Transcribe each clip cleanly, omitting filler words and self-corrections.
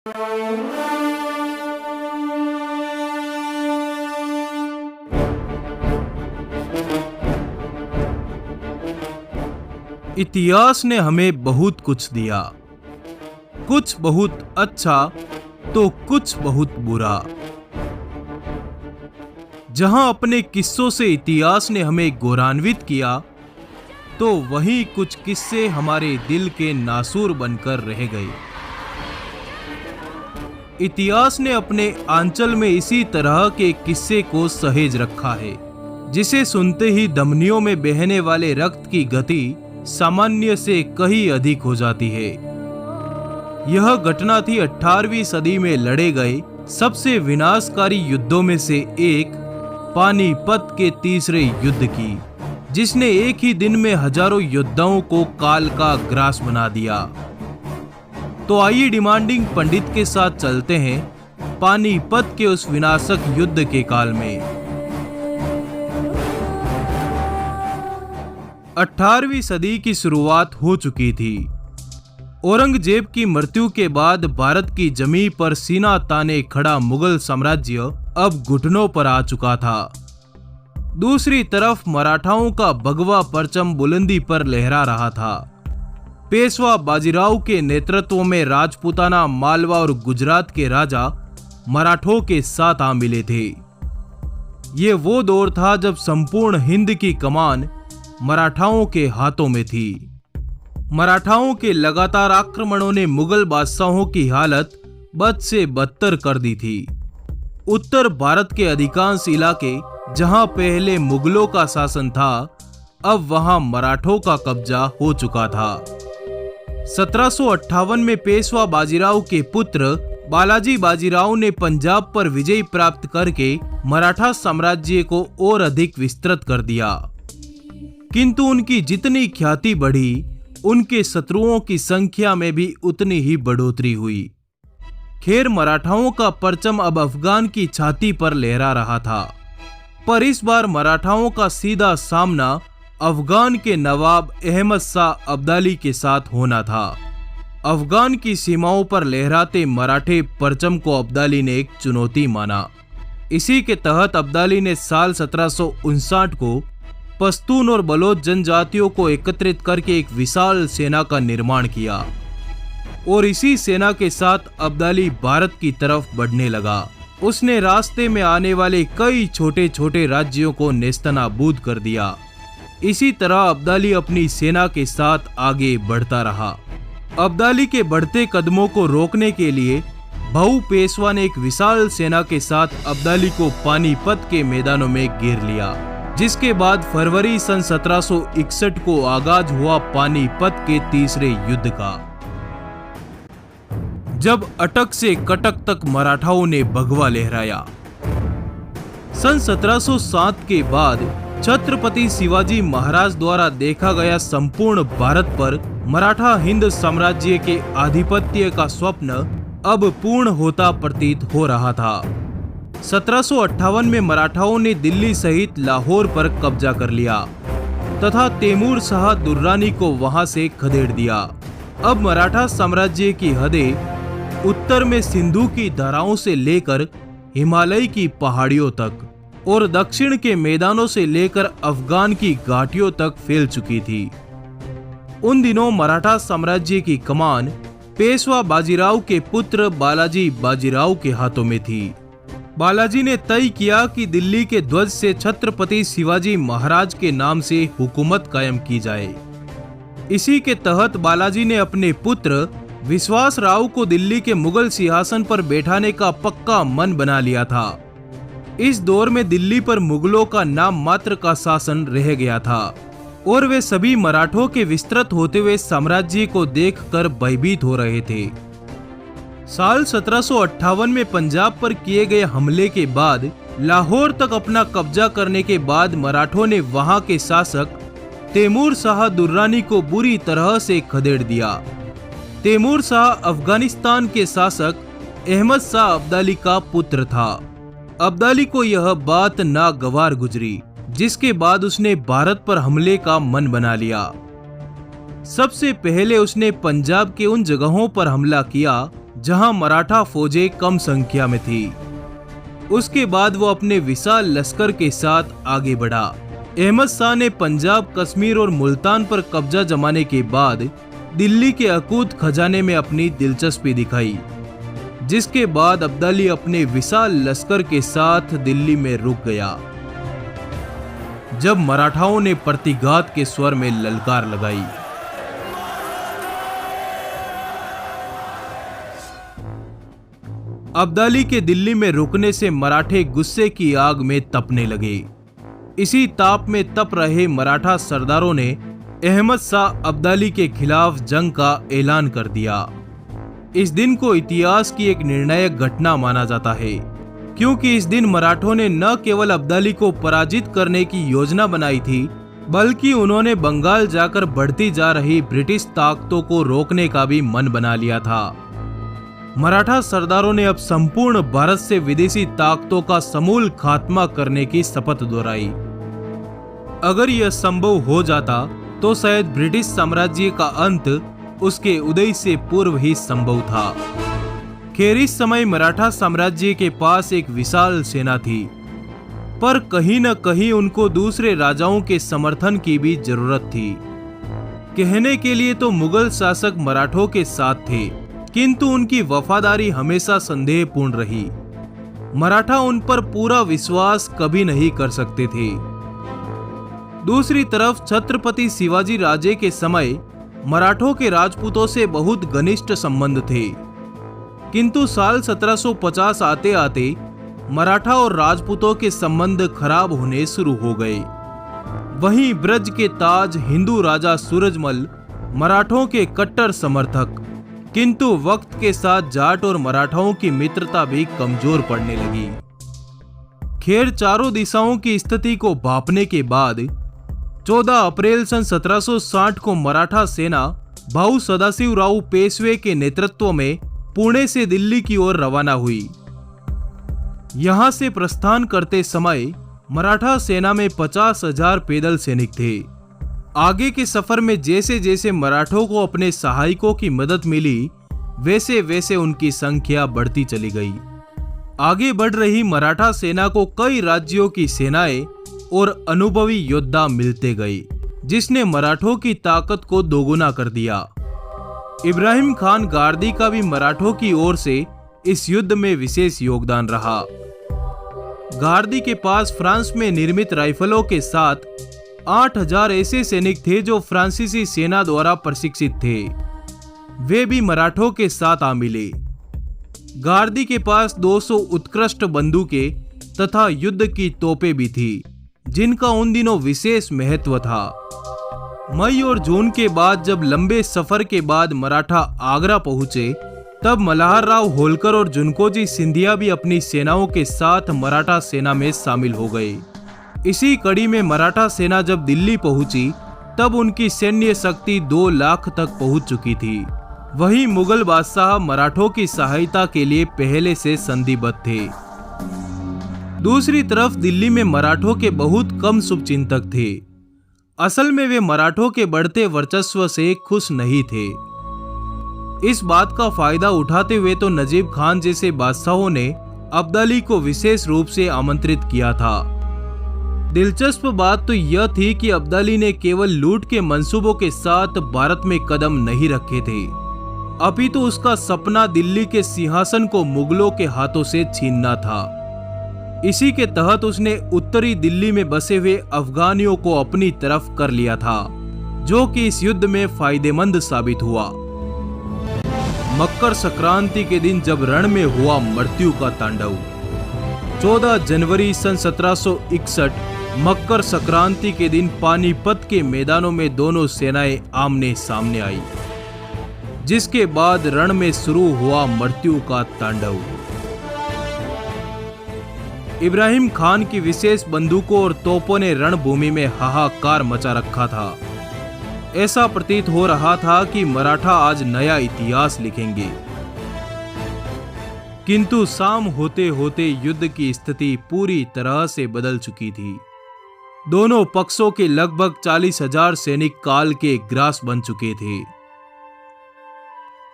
इतिहास ने हमें बहुत कुछ दिया, कुछ बहुत अच्छा तो कुछ बहुत बुरा। जहां अपने किस्सों से इतिहास ने हमें गौरवान्वित किया, तो वहीं कुछ किस्से हमारे दिल के नासूर बनकर रह गए। इतिहास ने अपने आंचल में इसी तरह के किस्से को सहेज रखा है, जिसे सुनते ही धमनियों में बहने वाले रक्त की गति सामान्य से कहीं अधिक हो जाती है। यह घटना थी 18वीं सदी में लड़े गए सबसे विनाशकारी युद्धों में से एक, पानीपत के तीसरे युद्ध की, जिसने एक ही दिन में हजारों योद्धाओं को काल का ग्रास बना दिया। तो आइए डिमांडिंग पंडित के साथ चलते हैं पानीपत के उस विनाशक युद्ध के काल में। 18वीं सदी की शुरुआत हो चुकी थी। औरंगजेब की मृत्यु के बाद भारत की जमीन पर सीना ताने खड़ा मुगल साम्राज्य अब घुटनों पर आ चुका था। दूसरी तरफ मराठाओं का भगवा परचम बुलंदी पर लहरा रहा था। पेशवा बाजीराव के नेतृत्व में राजपूताना, मालवा और गुजरात के राजा मराठों के साथ आ मिले थे। ये वो दौर था जब संपूर्ण हिंद की कमान मराठाओं के हाथों में थी। मराठाओं के लगातार आक्रमणों ने मुगल बादशाहों की हालत बद से बदतर कर दी थी। उत्तर भारत के अधिकांश इलाके जहां पहले मुगलों का शासन था, अब वहां मराठों का कब्जा हो चुका था। 1758 में पेशवा बाजीराव के पुत्र बालाजी बाजीराव ने पंजाब पर विजय प्राप्त करके मराठा साम्राज्य को और अधिक विस्तृत कर दिया। किंतु उनकी जितनी ख्याति बढ़ी, उनके शत्रुओं की संख्या में भी उतनी ही बढ़ोतरी हुई। खैर, मराठाओं का परचम अब अफगान की छाती पर लहरा रहा था, पर इस बार मराठाओं का सीधा सामना अफगान के नवाब अहमद शाह अब्दाली के साथ होना था। अफगान की सीमाओं पर लहराते मराठे परचम को अब्दाली ने एक चुनौती माना। इसी के तहत अब्दाली ने साल 1759 को पश्तून और बलोच जनजातियों को एकत्रित करके एक विशाल सेना का निर्माण किया और इसी सेना के साथ अब्दाली भारत की तरफ बढ़ने लगा। उसने रास्ते में आने वाले कई छोटे छोटे राज्यों को नेस्तनाबूद कर दिया। इसी तरह अब्दाली अपनी सेना के साथ आगे बढ़ता रहा। अब्दाली के बढ़ते कदमों को रोकने के लिए भाऊ पेशवा ने एक विशाल सेना के साथ अब्दाली को पानीपत के मैदानों में घेर लिया, जिसके बाद फरवरी सन 1761 को आगाज हुआ पानीपत के तीसरे युद्ध का, जब अटक से कटक तक मराठाओं ने भगवा लहराया। सन 1707 के बाद छत्रपति शिवाजी महाराज द्वारा देखा गया संपूर्ण भारत पर मराठा हिंद साम्राज्य के आधिपत्य का स्वप्न अब पूर्ण होता प्रतीत हो रहा था। 1758 में मराठाओं ने दिल्ली सहित लाहौर पर कब्जा कर लिया तथा तैमूर शाह दुर्रानी को वहां से खदेड़ दिया। अब मराठा साम्राज्य की हदें उत्तर में सिंधु की धाराओं से लेकर हिमालय की पहाड़ियों तक और दक्षिण के मैदानों से लेकर अफगान की घाटियों तक फैल चुकी थी। उन दिनों मराठा साम्राज्य की कमान पेशवा बाजीराव के पुत्र बालाजी बाजीराव के हाथों में थी। बालाजी ने तय किया कि दिल्ली के ध्वज से छत्रपति शिवाजी महाराज के नाम से हुकूमत कायम की जाए। इसी के तहत बालाजी ने अपने पुत्र विश्वास राव को दिल्ली के मुगल सिंहासन पर बैठाने का पक्का मन बना लिया था। इस दौर में दिल्ली पर मुगलों का नाम मात्र का शासन रह गया था और वे सभी मराठों के विस्तृत होते हुए साम्राज्य को देखकर भयभीत हो रहे थे। साल 1758 में पंजाब पर किए गए हमले के बाद लाहौर तक अपना कब्जा करने के बाद मराठों ने वहां के शासक तैमूर शाह दुर्रानी को बुरी तरह से खदेड़ दिया। तैमूर शाह अफगानिस्तान के शासक अहमद शाह अब्दाली का पुत्र था। अब्दाली को यह बात नागवार गुजरी, जिसके बाद उसने भारत पर हमले का मन बना लिया। सबसे पहले उसने पंजाब के उन जगहों पर हमला किया जहां मराठा फौजें कम संख्या में थी। उसके बाद वो अपने विशाल लश्कर के साथ आगे बढ़ा। अहमद शाह ने पंजाब, कश्मीर और मुल्तान पर कब्जा जमाने के बाद दिल्ली के अकूत खजाने में अपनी दिलचस्पी दिखाई, जिसके बाद अब्दाली अपने विशाल लश्कर के साथ दिल्ली में रुक गया। जब मराठाओं ने प्रतिघात के स्वर में ललकार लगाई। अब्दाली के दिल्ली में रुकने से मराठे गुस्से की आग में तपने लगे। इसी ताप में तप रहे मराठा सरदारों ने अहमद शाह अब्दाली के खिलाफ जंग का ऐलान कर दिया। इस दिन को इतिहास की एक निर्णायक घटना माना जाता है, क्योंकि इस दिन मराठों ने न केवल अब्दाली को पराजित करने की योजना बनाई थी, बल्कि उन्होंने बंगाल जाकर बढ़ती जा रही ब्रिटिश ताकतों को रोकने का भी मन बना लिया था। मराठा सरदारों ने अब संपूर्ण भारत से विदेशी ताकतों का समूल खात्मा करने की शपथ दोहराई। अगर यह संभव हो जाता तो शायद ब्रिटिश साम्राज्य का अंत उसके उदय से पूर्व ही संभव था। खैर, इस समय मराठा साम्राज्य के पास एक विशाल सेना थी, पर कहीं न कहीं उनको दूसरे राजाओं के समर्थन की भी जरूरत थी। कहने के लिए तो मुगल शासक मराठों के साथ थे, किंतु उनकी वफादारी हमेशा संदेहपूर्ण रही। मराठा उन पर पूरा विश्वास कभी नहीं कर सकते थे। दूसरी तरफ छत्रपति शिवाजी राजे के समय मराठों के राजपूतों से बहुत घनिष्ठ संबंध थे, किंतु साल 1750 आते आते मराठा और राजपूतों के संबंध खराब होने शुरू हो गए। वहीं ब्रज के ताज हिंदू राजा सूरजमल मराठों के कट्टर समर्थक, किंतु वक्त के साथ जाट और मराठाओं की मित्रता भी कमजोर पड़ने लगी। खैर, चारों दिशाओं की स्थिति को भांपने के बाद 14 अप्रैल सन 1760 को मराठा सेना भाऊ सदाशिवराव पेशवे के नेतृत्व में पुणे से दिल्ली की ओर रवाना हुई। यहां से प्रस्थान करते समय मराठा सेना में 50,000 पैदल सैनिक थे। आगे के सफर में जैसे जैसे मराठों को अपने सहायकों की मदद मिली, वैसे वैसे उनकी संख्या बढ़ती चली गई। आगे बढ़ रही मराठा सेना को कई राज्यों की सेनाएं और अनुभवी योद्धा मिलते गए, जिसने मराठों की ताकत को दोगुना कर दिया। इब्राहिम खान गारदी का भी मराठों की ओर से इस युद्ध में विशेष योगदान रहा। गारदी के पास फ्रांस में निर्मित राइफलों के साथ 8,000 ऐसे सैनिक थे जो फ्रांसीसी सेना द्वारा प्रशिक्षित थे। वे भी मराठों के साथ आ मिले। गारदी के पास 200 उत्कृष्ट बंदूकें तथा युद्ध की तोपें भी थी, जिनका उन दिनों विशेष महत्व था। मई और जून के बाद जब लंबे सफर के बाद मराठा आगरा पहुंचे, तब मल्हार राव होलकर और जुनकोजी सिंधिया भी अपनी सेनाओं के साथ मराठा सेना में शामिल हो गए। इसी कड़ी में मराठा सेना जब दिल्ली पहुंची, तब उनकी सैन्य शक्ति 2 लाख तक पहुंच चुकी थी। वहीं मुगल बादशाह मराठों की सहायता के लिए पहले से संधिबद्ध थे। दूसरी तरफ दिल्ली में मराठों के बहुत कम शुभचिंतक थे। असल में वे मराठों के बढ़ते वर्चस्व से खुश नहीं थे। इस बात का फायदा उठाते हुए तो नजीब खान जैसे बादशाहों ने अब्दाली को विशेष रूप से आमंत्रित किया था। दिलचस्प बात तो यह थी कि अब्दाली ने केवल लूट के मंसूबों के साथ भारत में कदम नहीं रखे थे, अपितु उसका सपना दिल्ली के सिंहासन को मुगलों के हाथों से छीनना था। इसी के तहत उसने उत्तरी दिल्ली में बसे हुए अफगानियों को अपनी तरफ कर लिया था, जो कि इस युद्ध में फायदेमंद साबित हुआ। मकर संक्रांति के दिन जब रण में हुआ मृत्यु का तांडव। 14 जनवरी सन 1761 मकर संक्रांति के दिन पानीपत के मैदानों में दोनों सेनाएं आमने सामने आई, जिसके बाद रण में शुरू हुआ मृत्यु का तांडव। इब्राहिम खान की विशेष बंदूकों और तोपों ने रणभूमि में हाहाकार मचा रखा था। ऐसा प्रतीत हो रहा था कि मराठा आज नया इतिहास लिखेंगे। किंतु शाम होते होते युद्ध की स्थिति पूरी तरह से बदल चुकी थी। दोनों पक्षों के लगभग 40,000 सैनिक काल के ग्रास बन चुके थे।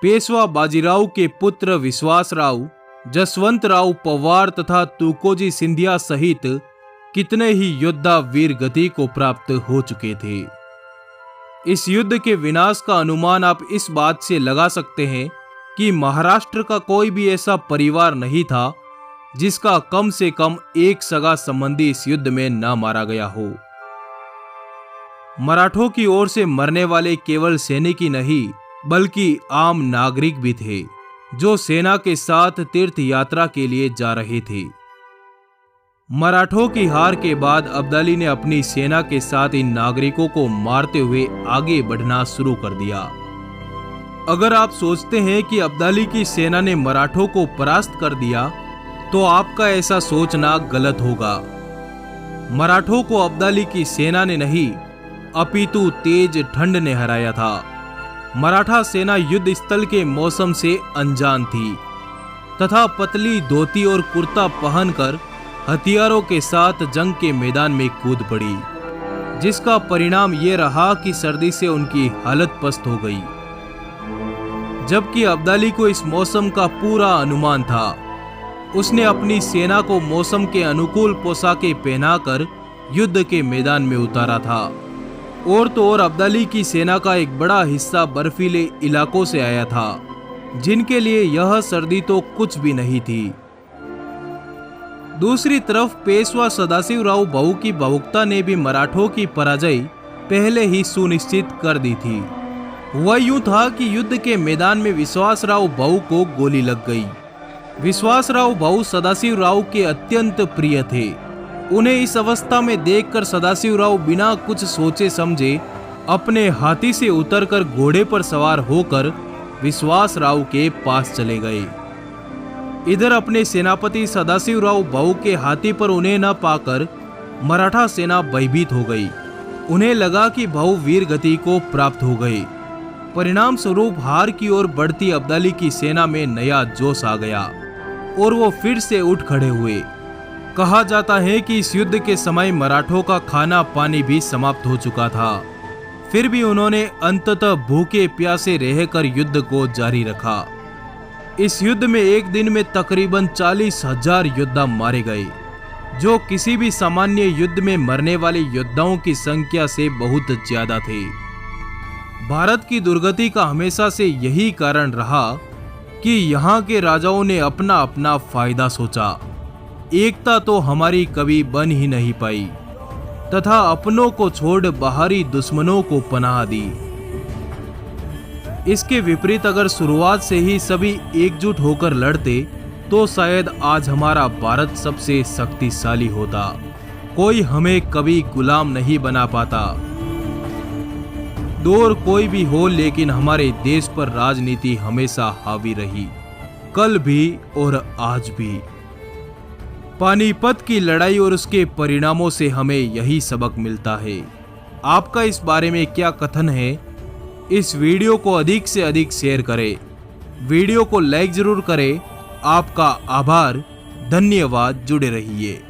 पेशवा बाजीराव के पुत्र विश्वासराव, जसवंतराव पवार तथा तुकोजी सिंधिया सहित कितने ही योद्धा वीर गति को प्राप्त हो चुके थे। इस युद्ध के विनाश का अनुमान आप इस बात से लगा सकते हैं कि महाराष्ट्र का कोई भी ऐसा परिवार नहीं था जिसका कम से कम एक सगा संबंधी इस युद्ध में न मारा गया हो। मराठों की ओर से मरने वाले केवल सैनिक ही नहीं बल्कि आम नागरिक भी थे जो सेना के साथ तीर्थ यात्रा के लिए जा रहे थे। मराठों की हार के बाद अब्दाली ने अपनी सेना के साथ इन नागरिकों को मारते हुए आगे बढ़ना शुरू कर दिया। अगर आप सोचते हैं कि अब्दाली की सेना ने मराठों को परास्त कर दिया तो आपका ऐसा सोचना गलत होगा। मराठों को अब्दाली की सेना ने नहीं अपितु तेज ठंड ने हराया था। मराठा सेना युद्ध स्थल के मौसम से अनजान थी तथा पतली धोती और कुर्ता पहनकर हथियारों के साथ जंग के मैदान में कूद पड़ी, जिसका परिणाम ये रहा कि सर्दी से उनकी हालत पस्त हो गई। जबकि अब्दाली को इस मौसम का पूरा अनुमान था, उसने अपनी सेना को मौसम के अनुकूल पोशाकें पहनाकर युद्ध के मैदान में उतारा था। और तो और अब्दाली की सेना का एक बड़ा हिस्सा बर्फीले इलाकों से आया था, जिनके लिए यह सर्दी तो कुछ भी नहीं थी। दूसरी तरफ पेशवा सदाशिवराव भाऊ की भावुकता ने भी मराठों की पराजय पहले ही सुनिश्चित कर दी थी। वह यूं था कि युद्ध के मैदान में विश्वासराव भाऊ को गोली लग गई। विश्वासराव भाऊ सदाशिवराव के अत्यंत प्रिय थे। उन्हें इस अवस्था में देखकर सदाशिवराव बिना कुछ सोचे समझे अपने हाथी से उतरकर घोड़े पर सवार होकर विश्वासराव के पास चले गए। इधर अपने सेनापति सदाशिवराव भाऊ के हाथी पर उन्हें न पाकर मराठा सेना भयभीत हो गई। उन्हें लगा कि भाऊ वीर गति को प्राप्त हो गए। परिणाम स्वरूप हार की ओर बढ़ती अब्दाली की सेना में नया जोश आ गया और वो फिर से उठ खड़े हुए। कहा जाता है कि इस युद्ध के समय मराठों का खाना पानी भी समाप्त हो चुका था, फिर भी उन्होंने अंततः भूखे प्यासे रहकर युद्ध को जारी रखा। इस युद्ध में एक दिन में तकरीबन 40,000 योद्धा मारे गए, जो किसी भी सामान्य युद्ध में मरने वाले योद्धाओं की संख्या से बहुत ज्यादा थे। भारत की दुर्गति का हमेशा से यही कारण रहा कि यहाँ के राजाओं ने अपना अपना फायदा सोचा। एकता तो हमारी कभी बन ही नहीं पाई तथा अपनों को छोड़ बाहरी दुश्मनों को पनाह दी। इसके विपरीत अगर शुरुआत से ही सभी एकजुट होकर लड़ते तो शायद आज हमारा भारत सबसे शक्तिशाली होता। कोई हमें कभी गुलाम नहीं बना पाता। दौर कोई भी हो, लेकिन हमारे देश पर राजनीति हमेशा हावी रही, कल भी और आज भी। पानीपत की लड़ाई और उसके परिणामों से हमें यही सबक मिलता है। आपका इस बारे में क्या कथन है? इस वीडियो को अधिक से अधिक शेयर करें, वीडियो को लाइक जरूर करें। आपका आभार, धन्यवाद। जुड़े रहिए।